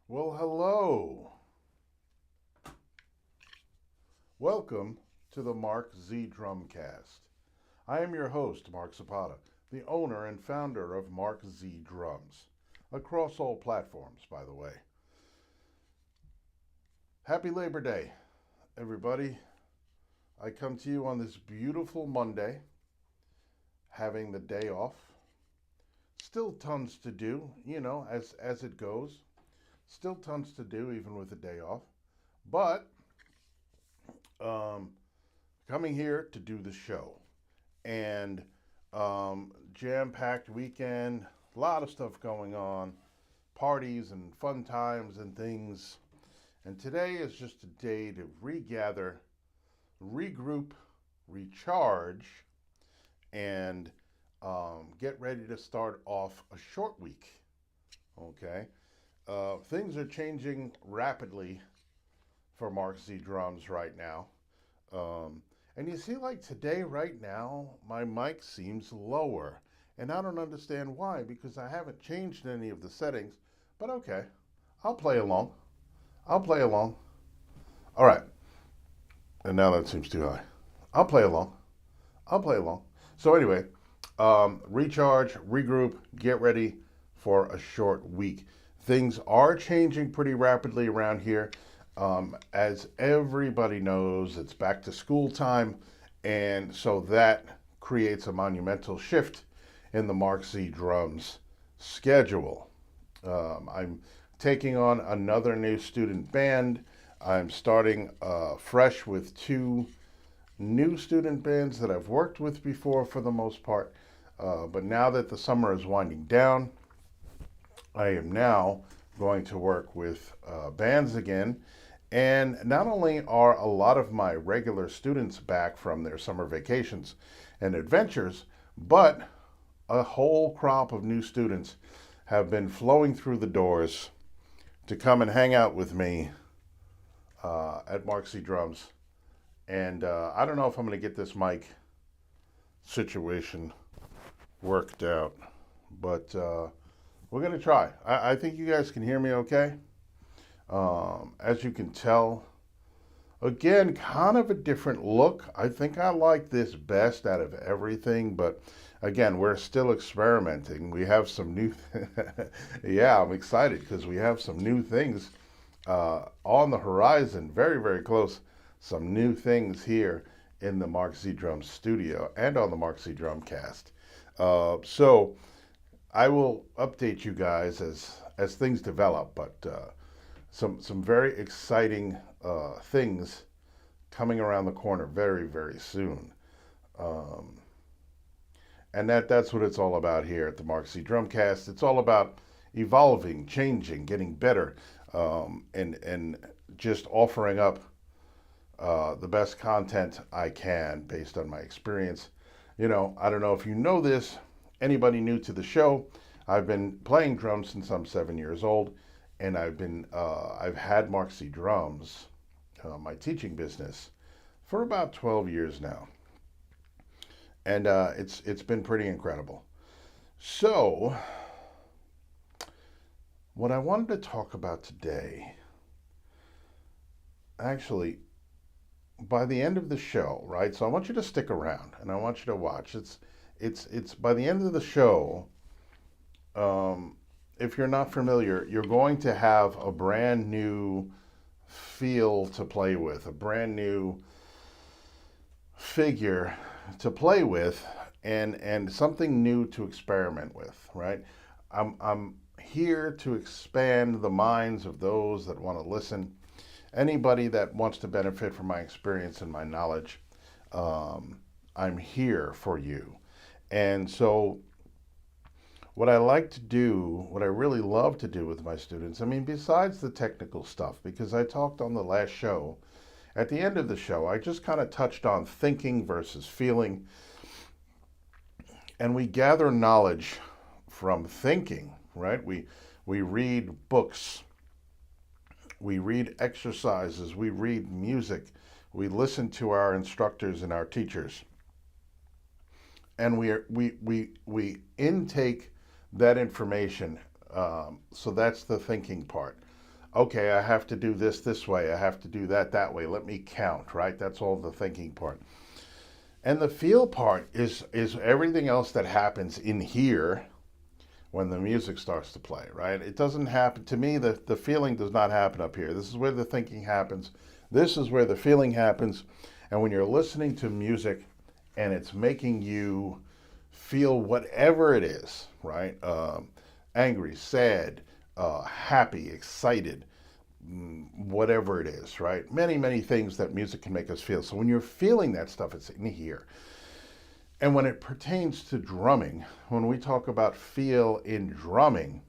Well, hello. Welcome to the Mark Z Drumcast. I am your host, Mark Zapata, the owner and founder of Mark Z Drums, across all platforms, by the way. Happy Labor Day, everybody. I come to you on this beautiful Monday, having the day off. Still tons to do, as it goes. Still tons to do, even with the day off. But um, coming here to do the show. And jam-packed weekend, a lot of stuff going on, parties and fun times and things. And today is just a day to regather, regroup, recharge, and get ready to start off a short week. Okay, things are changing rapidly for Mark Z Drums right now. Um, and you see, like today, right now, my mic seems lower. And I don't understand why, because I haven't changed any of the settings. But okay, I'll play along. I'll play along. All right. And now that seems too high. I'll play along. I'll play along. So, anyway, recharge, regroup, get ready for a short week. Things are changing pretty rapidly around here. As everybody knows, it's back to school time, and so that creates a monumental shift in the Mark Z Drums schedule. I'm taking on another new student band. I'm starting fresh with two new student bands that I've worked with before for the most part. But now that the summer is winding down, I am now going to work with bands again. And not only are a lot of my regular students back from their summer vacations and adventures, but a whole crop of new students have been flowing through the doors to come and hang out with me at Mark Z Drums. And I don't know if I'm going to get this mic situation worked out, but we're going to try. I think you guys can hear me okay. As you can tell, again, kind of a different look. I think I like this best out of everything, but again, we're still experimenting. We have some new, yeah, I'm excited because we have some new things on the horizon, very, very close. Some new things here in the Mark Z Drums studio and on the Mark Z Drumcast. So I will update you guys as things develop, but some very exciting things coming around the corner very, very soon. Um, and that's what it's all about here at the Mark Z Drumcast. It's all about evolving, changing, getting better, and just offering up the best content I can based on my experience. I don't know if you know this, anybody new to the show, I've been playing drums since I'm 7 years old, and I've had Mark Z Drums, my teaching business, for about 12 years now, and it's been pretty incredible. So, what I wanted to talk about today, actually, by the end of the show, right? So I want you to stick around, and I want you to watch. It's by the end of the show. If you're not familiar, you're going to have a brand new feel to play with, a brand new figure to play with, and something new to experiment with, right? I'm here to expand the minds of those that want to listen. Anybody that wants to benefit from my experience and my knowledge, I'm here for you. And so what I like to do, what I really love to do with my students, I mean, besides the technical stuff, because I talked on the last show, at the end of the show, I just kind of touched on thinking versus feeling. And we gather knowledge from thinking, right? We read books, we read exercises, we read music, we listen to our instructors and our teachers. And we intake that information. So that's the thinking part. okay, I have to do this way, I have to do that way, let me count, right? That's all the thinking part. And the feel part is everything else that happens in here when the music starts to play, right? It doesn't happen, to me, the feeling does not happen up here. This is where the thinking happens. This is where the feeling happens. And when you're listening to music and it's making you feel whatever it is, right? Angry, sad, happy, excited, whatever it is, right? Many, many things that music can make us feel. So when you're feeling that stuff, it's in here. And when it pertains to drumming, when we talk about feel in drumming,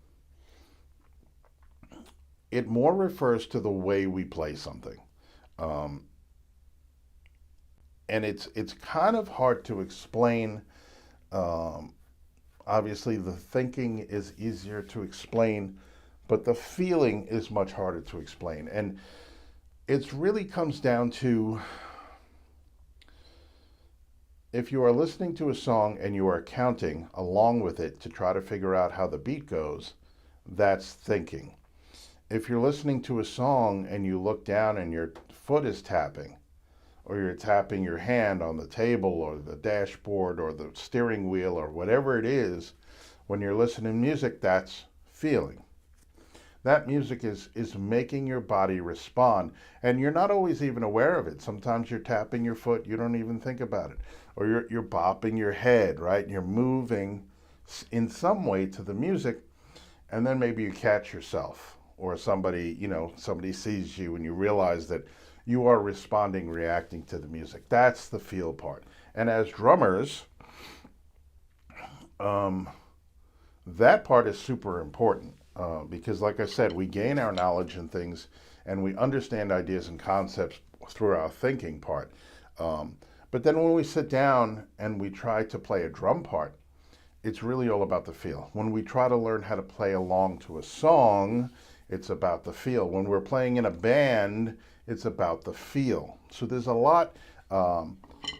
it more refers to the way we play something. And it's kind of hard to explain. Obviously, the thinking is easier to explain, but the feeling is much harder to explain. And it really comes down to, if you are listening to a song and you are counting along with it to try to figure out how the beat goes, that's thinking. If you're listening to a song and you look down and your foot is tapping, or you're tapping your hand on the table or the dashboard or the steering wheel or whatever it is, when you're listening to music, that's feeling. That music is making your body respond, and you're not always even aware of it. Sometimes you're tapping your foot, you don't even think about it. Or you're bopping your head, right? You're moving in some way to the music, and then maybe you catch yourself, or somebody sees you and you realize that you are responding, reacting to the music. That's the feel part. And as drummers, that part is super important. Because like I said, we gain our knowledge in things and we understand ideas and concepts through our thinking part. But then when we sit down and we try to play a drum part, it's really all about the feel. When we try to learn how to play along to a song, it's about the feel. When we're playing in a band, it's about the feel. So there's a lot,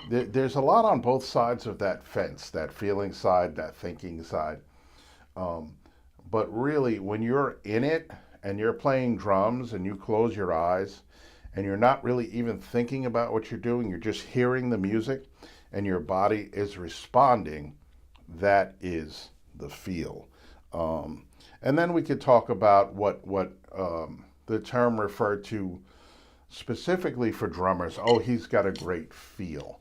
there's a lot on both sides of that fence, that feeling side, that thinking side. But really, when you're in it and you're playing drums and you close your eyes and you're not really even thinking about what you're doing, you're just hearing the music and your body is responding, that is the feel. And then we could talk about what the term referred to specifically for drummers. Oh, he's got a great feel.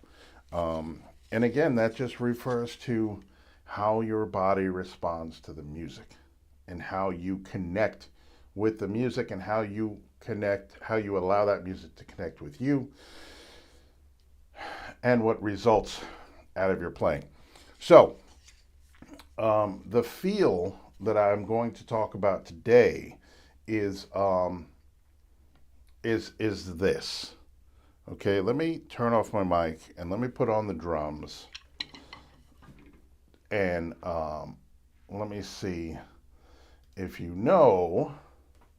And again, that just refers to how your body responds to the music and how you connect with the music and how you allow that music to connect with you and what results out of your playing. So the feel that I'm going to talk about today is this. Okay, let me turn off my mic and let me put on the drums and let me see if you know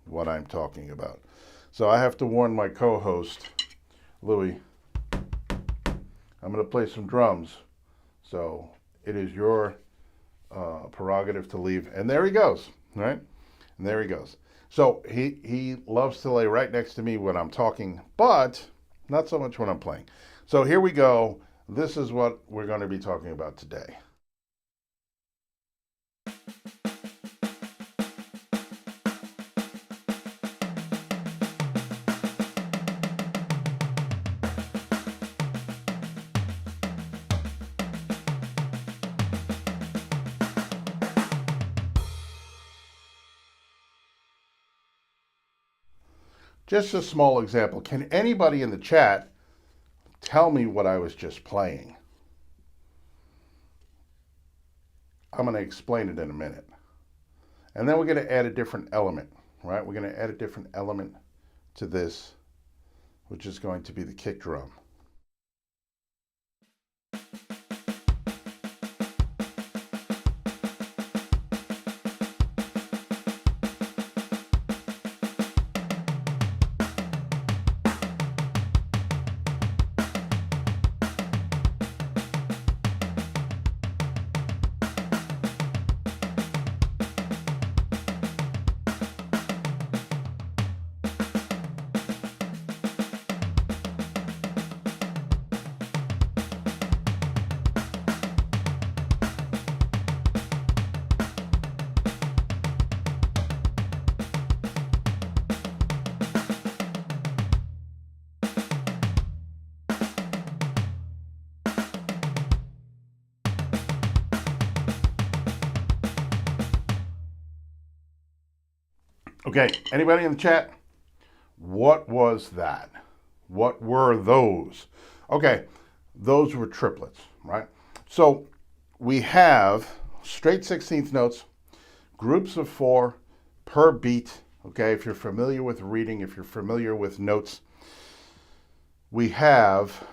what I'm talking about. So I have to warn my co-host, Louis, I'm going to play some drums. So it is your prerogative to leave. And there he goes, right? And there he goes. So he loves to lay right next to me when I'm talking, but not so much when I'm playing. So here we go. This is what we're going to be talking about today. Just a small example. Can anybody in the chat tell me what I was just playing? I'm going to explain it in a minute. And then we're going to add a different element, right? We're going to add a different element to this, which is going to be the kick drum. Okay, anybody in the chat? What was that? What were those? Okay, those were triplets, right? So we have straight 16th notes, groups of 4 per beat. Okay, if you're familiar with reading, if you're familiar with notes, we have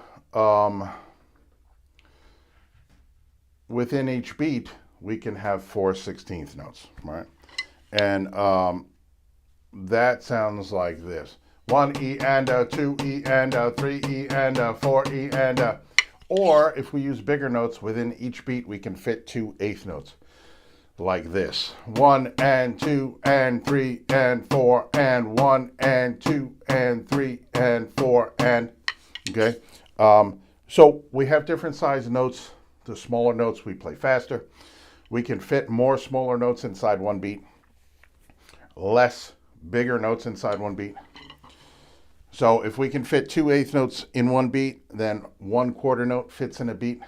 within each beat, we can have 4 16th notes, right? And that sounds like this. 1 E and a 2 E and a 3 E and a 4 E and a. Or if we use bigger notes within each beat, we can fit 2 eighth notes like this. 1 and 2 and 3 and 4 and 1 and 2 and 3 and 4 and, okay? So we have different size notes. The smaller notes we play faster. We can fit more smaller notes inside one beat, less bigger notes inside one beat. So if we can fit 2 eighth notes in one beat, then 1 quarter note fits in a beat.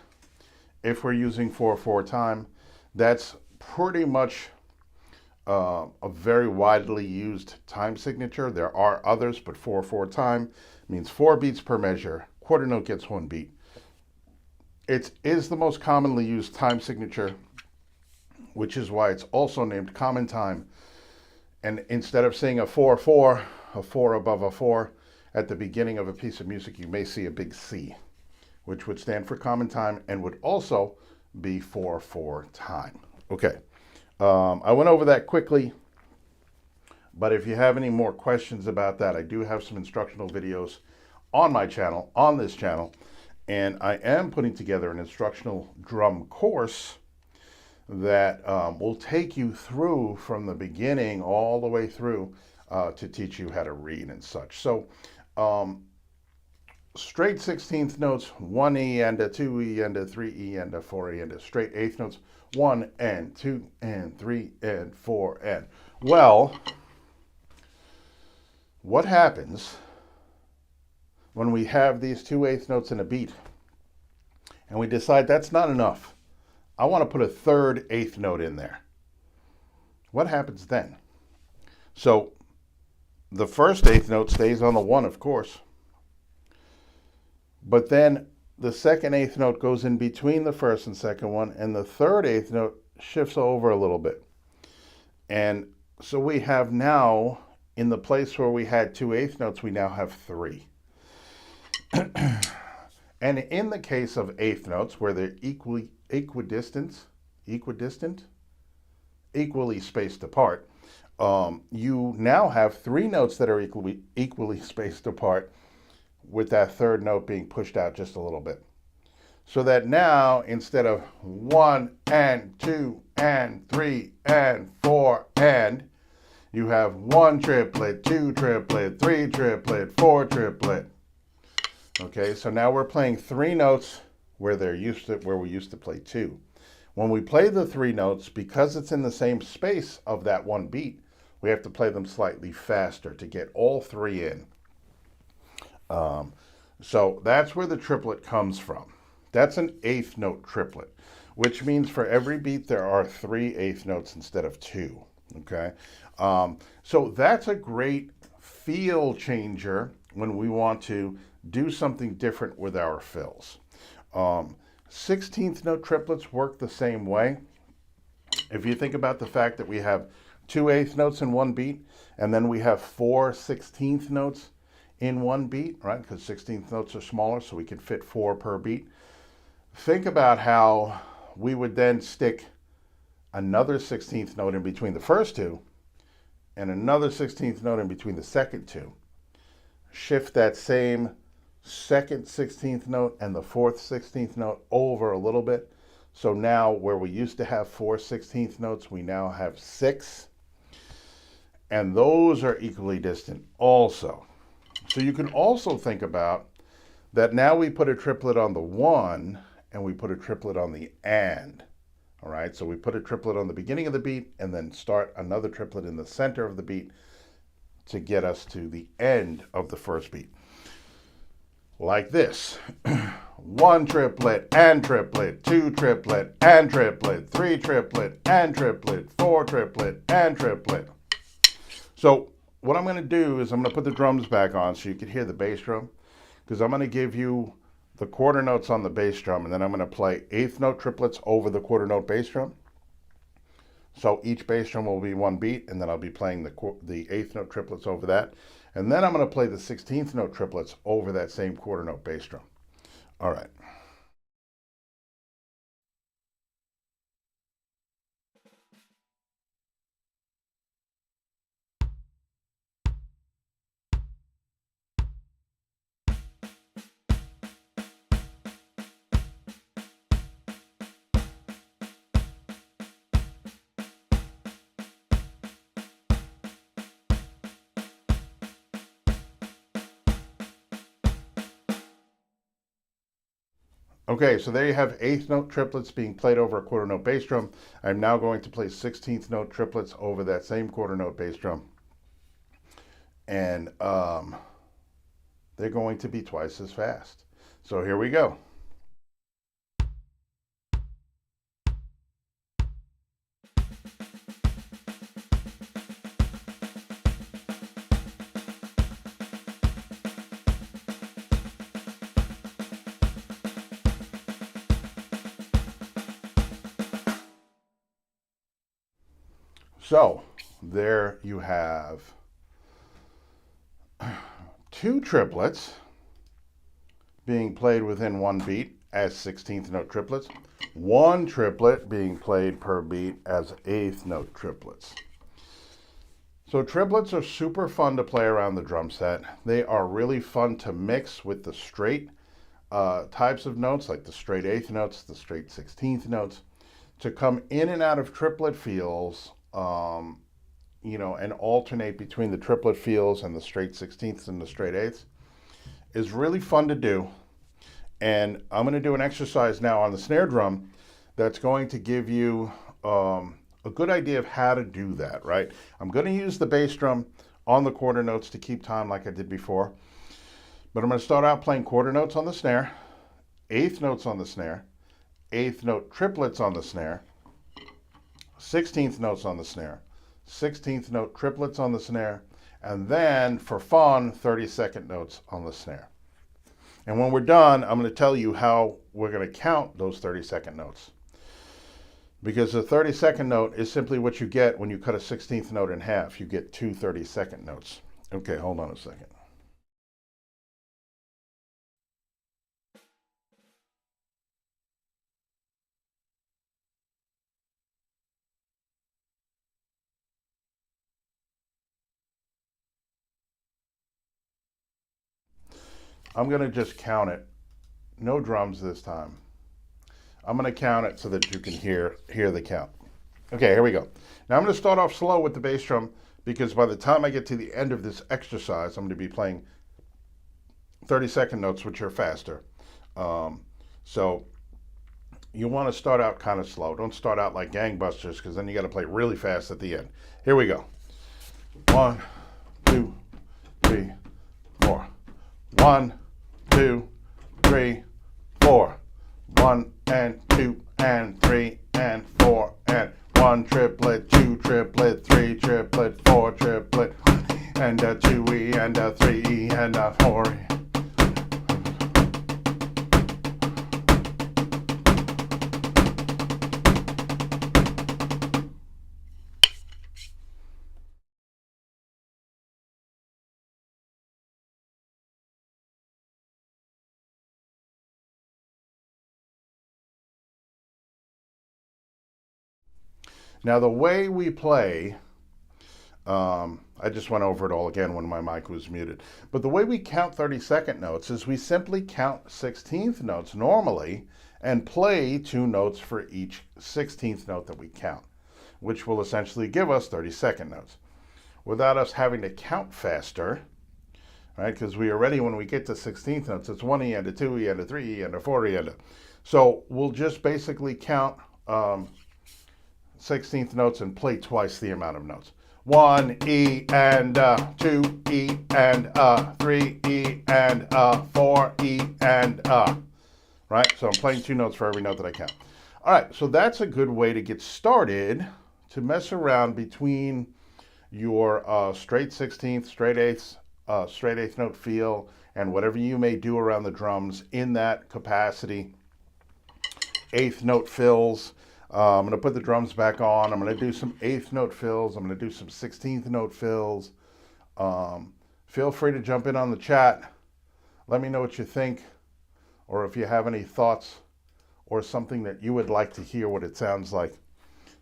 If we're using 4/4 time, that's pretty much a very widely used time signature. There are others, but 4/4 time means 4 beats per measure. Quarter note gets 1 beat. It is the most commonly used time signature, which is why it's also named common time. And instead of saying a 4/4, a 4 above a 4, at the beginning of a piece of music, you may see a big C, which would stand for common time and would also be 4/4 time. Okay, I went over that quickly, but if you have any more questions about that, I do have some instructional videos on my channel, on this channel, and I am putting together an instructional drum course that will take you through from the beginning all the way through to teach you how to read and such. So straight 16th notes, 1 E and a 2 E and a 3 E and a 4 E and a straight eighth notes, 1 and 2 and 3 and 4 and. Well, what happens when we have these 2 eighth notes in a beat and we decide that's not enough? I want to put a 3rd eighth note in there. What happens then? So the first eighth note stays on the 1, of course. But then the second eighth note goes in between the first and second one, and the 3rd eighth note shifts over a little bit. And so we have now, in the place where we had 2 eighth notes, we now have 3. And in the case of eighth notes, where they're equally spaced apart, you now have 3 notes that are equally spaced apart, with that 3rd note being pushed out just a little bit. So that now, instead of 1 and 2 and 3 and 4 and, you have 1 triplet, 2 triplet, 3 triplet, 4 triplet. Okay, so now we're playing 3 notes where we used to play 2. When we play the 3 notes, because it's in the same space of that one beat, we have to play them slightly faster to get all 3 in. So that's where the triplet comes from. That's an eighth note triplet, which means for every beat there are 3 eighth notes instead of 2. Okay, so that's a great feel changer when we want to do something different with our fills. 16th note triplets work the same way. If you think about the fact that we have 2 eighth notes in one beat, and then we have 4 16th notes in one beat, right? Because 16th notes are smaller, so we can fit 4 per beat. Think about how we would then stick another 16th note in between the first 2, and another 16th note in between the second 2. Shift that same second 16th note and the 4th 16th note over a little bit. So now where we used to have 4 16th notes, we now have 6. And those are equally distant also. So you can also think about that now we put a triplet on the 1 and we put a triplet on the and. All right, so we put a triplet on the beginning of the beat and then start another triplet in the center of the beat to get us to the end of the first beat. Like this. 1 triplet and triplet, 2 triplet and triplet, 3 triplet and triplet, 4 triplet and triplet. So what I'm going to do is I'm going to put the drums back on so you can hear the bass drum, because I'm going to give you the quarter notes on the bass drum, and then I'm going to play eighth note triplets over the quarter note bass drum. So each bass drum will be one beat, and then I'll be playing the eighth note triplets over that. And then I'm going to play the 16th note triplets over that same quarter note bass drum. All right. Okay, so there you have eighth note triplets being played over a quarter note bass drum. I'm now going to play 16th note triplets over that same quarter note bass drum. And they're going to be twice as fast. So here we go. So there you have two triplets being played within one beat as 16th note triplets, one triplet being played per beat as eighth note triplets. So triplets are super fun to play around the drum set. They are really fun to mix with the straight types of notes, like the straight eighth notes, the straight 16th notes, to come in and out of triplet feels, and alternate between the triplet feels and the straight 16ths and the straight eighths is really fun to do. And I'm going to do an exercise now on the snare drum that's going to give you a good idea of how to do that, right? I'm going to use the bass drum on the quarter notes to keep time like I did before. But I'm going to start out playing quarter notes on the snare, eighth notes on the snare, eighth note triplets on the snare, 16th notes on the snare, 16th note triplets on the snare, and then for fun, 32nd notes on the snare. And when we're done, I'm going to tell you how we're going to count those 32nd notes. Because the 32nd note is simply what you get when you cut a 16th note in half. You get two 32nd notes. Okay, hold on a second. I'm going to just count it. No drums this time. I'm going to count it so that you can hear the count. Okay, here we go. Now I'm going to start off slow with the bass drum, because by the time I get to the end of this exercise, I'm going to be playing 32nd notes, which are faster. So you want to start out kind of slow. Don't start out like gangbusters, because then you got to play really fast at the end. Here we go. 1, 2, 3, 4. 1, 2, 3, 4. 1 and 2 and 3 and 4 and 1 triplet, 2 triplet, 3 triplet, 4 triplet, and a 2E and a 3E and a 4E. Now the way we play, I just went over it all again when my mic was muted, but the way we count 32nd notes is we simply count 16th notes normally and play 2 notes for each 16th note that we count, which will essentially give us 32nd notes without us having to count faster, right? Because we already, when we get to 16th notes, it's 1E and a 2E and a 3E and a 4E and a... So we'll just basically count 16th notes and play twice the amount of notes. 1E and 2E and 3E and 4E and right? So I'm playing 2 notes for every note that I count. All right, so that's a good way to get started, to mess around between, your straight 16th, straight eighth note feel, and whatever you may do around the drums in that capacity. Eighth note fills. I'm going to put the drums back on. I'm going to do some eighth note fills. I'm going to do some 16th note fills. Feel free to jump in on the chat. Let me know what you think, or if you have any thoughts or something that you would like to hear what it sounds like.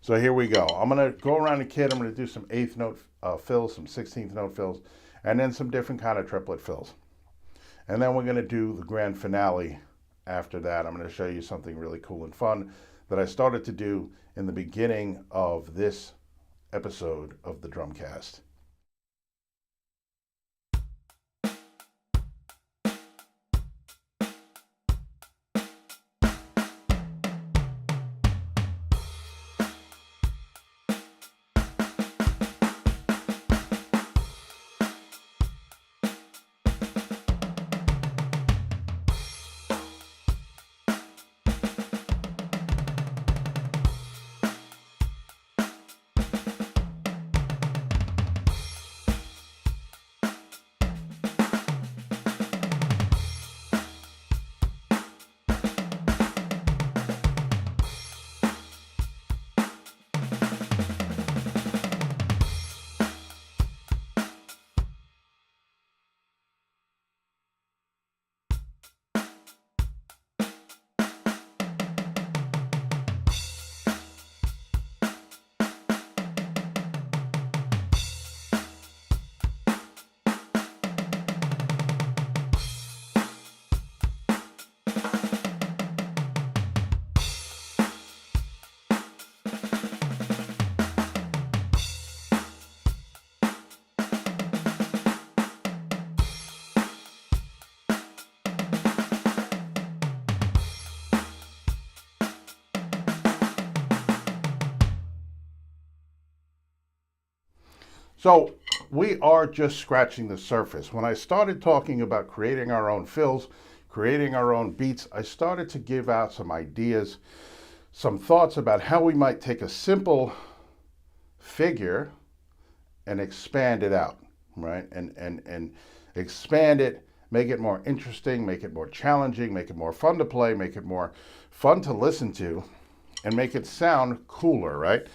So here we go. I'm going to go around the kit. I'm going to do some eighth note fills, some 16th note fills, and then some different kind of triplet fills. And then we're going to do the grand finale after that. I'm going to show you something really cool and fun that I started to do in the beginning of this episode of the Drumcast. So we are just scratching the surface. When I started talking about creating our own fills, creating our own beats, I started to give out some ideas, some thoughts about how we might take a simple figure and expand it out, right? And expand it, make it more interesting, make it more challenging, make it more fun to play, make it more fun to listen to, and make it sound cooler, right?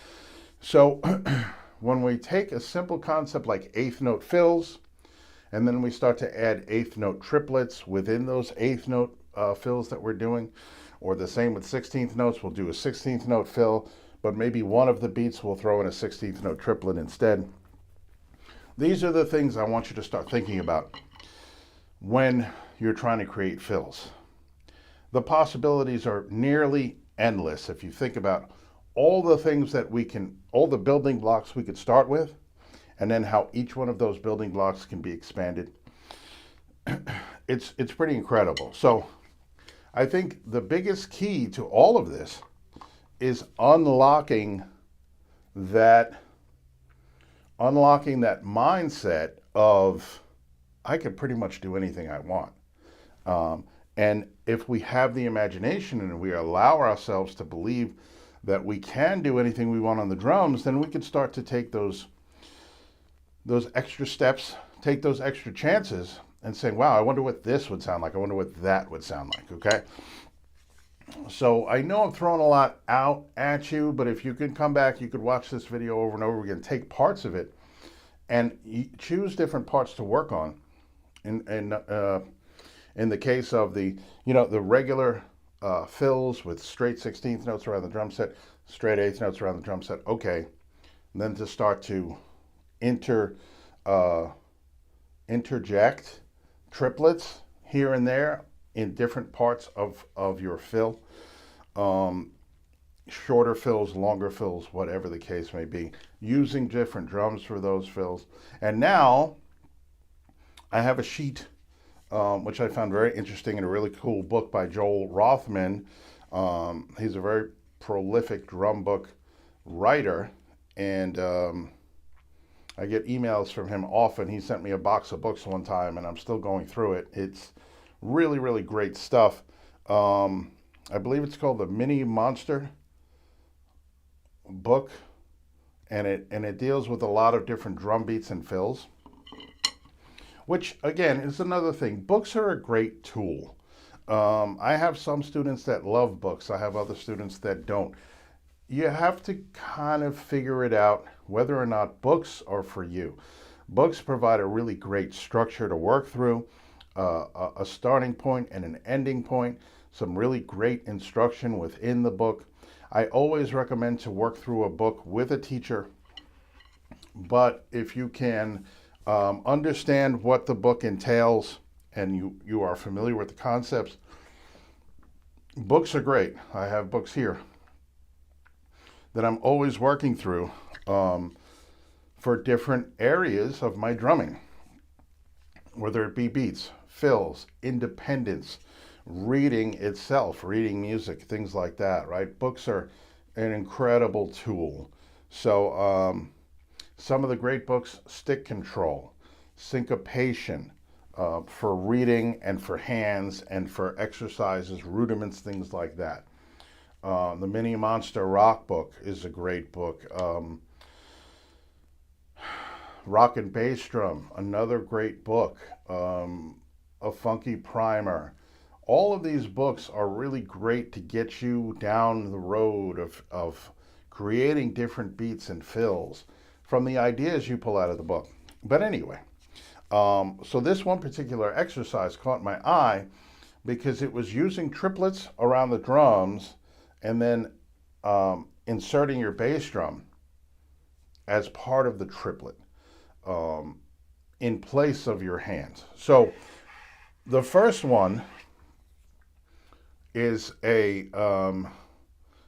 So when we take a simple concept like eighth note fills, and then we start to add eighth note triplets within those eighth note fills that we're doing, or the same with 16th notes, we'll do a 16th note fill, but maybe one of the beats we'll throw in a 16th note triplet instead. These are the things I want you to start thinking about when you're trying to create fills. The possibilities are nearly endless if you think about all the things that we can, all the building blocks we could start with, and then how each one of those building blocks can be expanded. It's pretty incredible. So I think the biggest key to all of this is unlocking that mindset of I could pretty much do anything I want. And if we have the imagination and we allow ourselves to believe that we can do anything we want on the drums, then we can start to take those extra steps, take those extra chances, and say, wow, I wonder what this would sound like. I wonder what that would sound like, okay? So I know I'm throwing a lot out at you, but if you could come back, you could watch this video over and over again, take parts of it, and choose different parts to work on. In the case of the regular fills with straight 16th notes around the drum set, straight 8th notes around the drum set, okay. And then to start to interject triplets here and there in different parts of your fill. Shorter fills, longer fills, whatever the case may be, using different drums for those fills. And now I have a sheet which I found very interesting in a really cool book by Joel Rothman. He's a very prolific drum book writer, and I get emails from him often. He sent me a box of books one time, and I'm still going through it. It's really, really great stuff. I believe it's called the Mini Monster book, and it deals with a lot of different drum beats and fills, which again is another thing. Books are a great tool. I have some students that love books. I have other students that don't. You have to kind of figure it out whether or not books are for you. Books provide a really great structure to work through, a starting point and an ending point, some really great instruction within the book. I always recommend to work through a book with a teacher, but if you can understand what the book entails and you are familiar with the concepts, books are great. I have books here that I'm always working through for different areas of my drumming, whether it be beats, fills, independence, reading itself, reading music, things like that, right? Books are an incredible tool. So some of the great books: Stick Control, Syncopation, for reading and for hands and for exercises, rudiments, things like that. The Mini Monster Rock book is a great book. Rock and Bass Drum, another great book. A Funky Primer. All of these books are really great to get you down the road of creating different beats and fills from the ideas you pull out of the book. But anyway, so this one particular exercise caught my eye because it was using triplets around the drums and then inserting your bass drum as part of the triplet in place of your hands. So the first one is a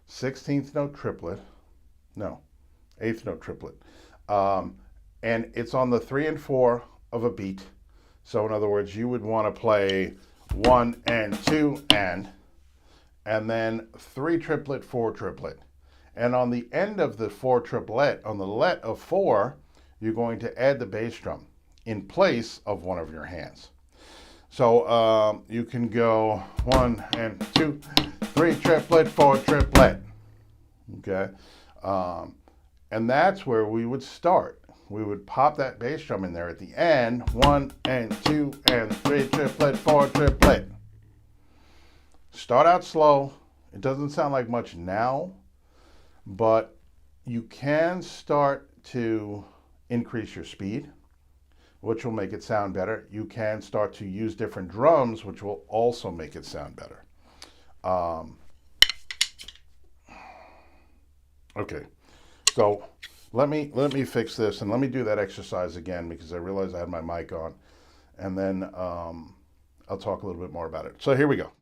16th note triplet, no, 8th note triplet, and it's on the 3 and 4 of a beat. So in other words, you would want to play 1 and 2 and then 3 triplet, 4 triplet. And on the end of the 4 triplet, on the let of 4, you're going to add the bass drum in place of one of your hands. So you can go 1 and 2, 3 triplet, 4 triplet. Okay, and that's where we would start. We would pop that bass drum in there at the end. 1 and 2 and 3 triplet, 4 triplet. Start out slow. It doesn't sound like much now, but you can start to increase your speed, which will make it sound better. You can start to use different drums, which will also make it sound better. Okay, so let me fix this and let me do that exercise again because I realized I had my mic on, and then I'll talk a little bit more about it. So here we go.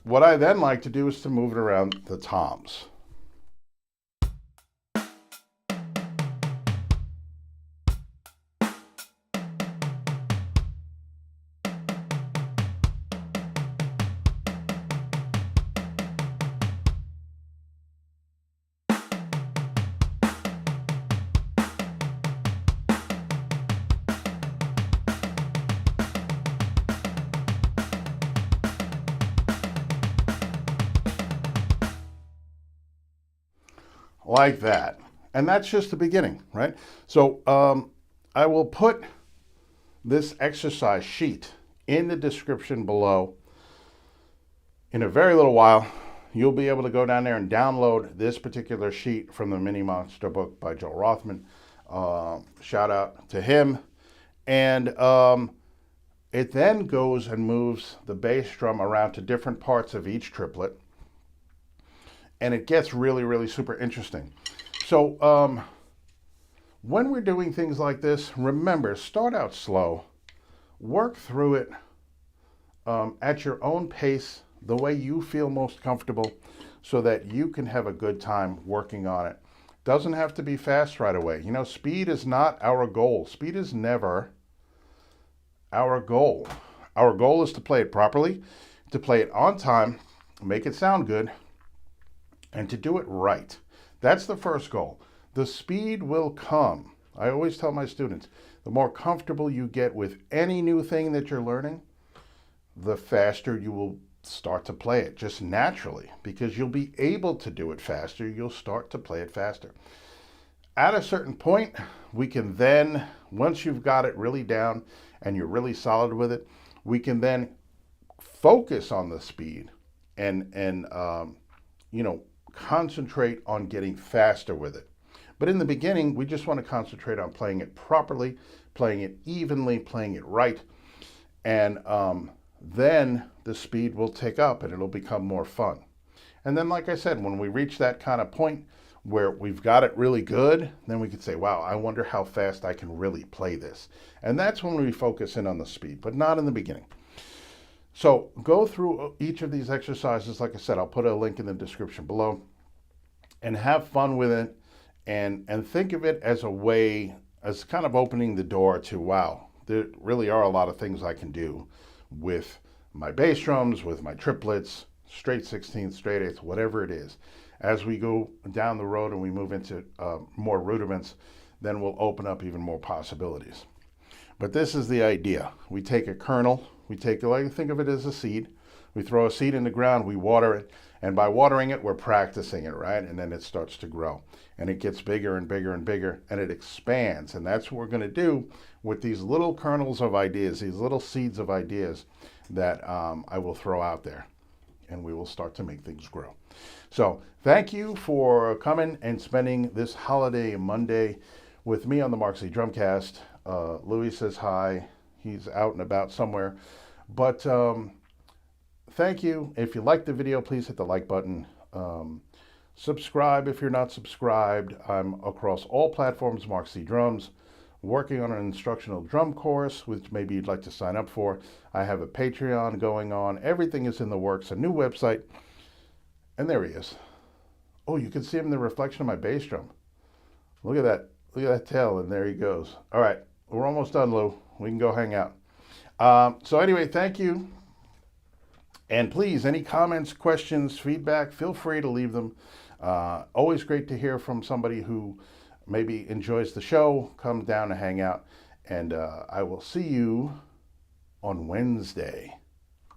What I then like to do is to move it around the toms. Like that. And that's just the beginning, right? So I will put this exercise sheet in the description below. In a very little while, you'll be able to go down there and download this particular sheet from the Mini Monster book by Joel Rothman. Shout out to him. And it then goes and moves the bass drum around to different parts of each triplet. And it gets really, really super interesting. So when we're doing things like this, remember, start out slow, work through it at your own pace, the way you feel most comfortable, so that you can have a good time working on it. Doesn't have to be fast right away. You know, speed is not our goal. Speed is never our goal. Our goal is to play it properly, to play it on time, make it sound good, and to do it right. That's the first goal. The speed will come. I always tell my students, the more comfortable you get with any new thing that you're learning, the faster you will start to play it just naturally, because you'll be able to do it faster. You'll start to play it faster. At a certain point, we can then, once you've got it really down and you're really solid with it, we can then focus on the speed and concentrate on getting faster with it. But in the beginning, we just want to concentrate on playing it properly, playing it evenly, playing it right. And then the speed will take up and it'll become more fun. And then, like I said, when we reach that kind of point where we've got it really good, then we could say, wow, I wonder how fast I can really play this. And that's when we focus in on the speed, but not in the beginning. So go through each of these exercises. Like I said, I'll put a link in the description below, and have fun with it, and think of it as a way, as kind of opening the door to, wow, there really are a lot of things I can do with my bass drums, with my triplets, straight 16th, straight 8th, whatever it is. As we go down the road and we move into more rudiments, then we'll open up even more possibilities. But this is the idea. We take a kernel, think of it as a seed. We throw a seed in the ground, we water it, and by watering it, we're practicing it, right? And then it starts to grow, and it gets bigger and bigger and bigger, and it expands. And that's what we're going to do with these little kernels of ideas, these little seeds of ideas that I will throw out there, and we will start to make things grow. So thank you for coming and spending this holiday Monday with me on the MarkZ Drumcast. Louis says hi. He's out and about somewhere. But thank you. If you liked the video, please hit the like button. Subscribe if you're not subscribed. I'm across all platforms, MarkZ Drums, working on an instructional drum course, which maybe you'd like to sign up for. I have a Patreon going on. Everything is in the works, a new website. And there he is. Oh, you can see him in the reflection of my bass drum. Look at that. Look at that tail, and there he goes. All right, we're almost done, Lou. We can go hang out. So anyway, thank you. And please, any comments, questions, feedback, feel free to leave them. Always great to hear from somebody who maybe enjoys the show. Come down and hang out. And I will see you on Wednesday.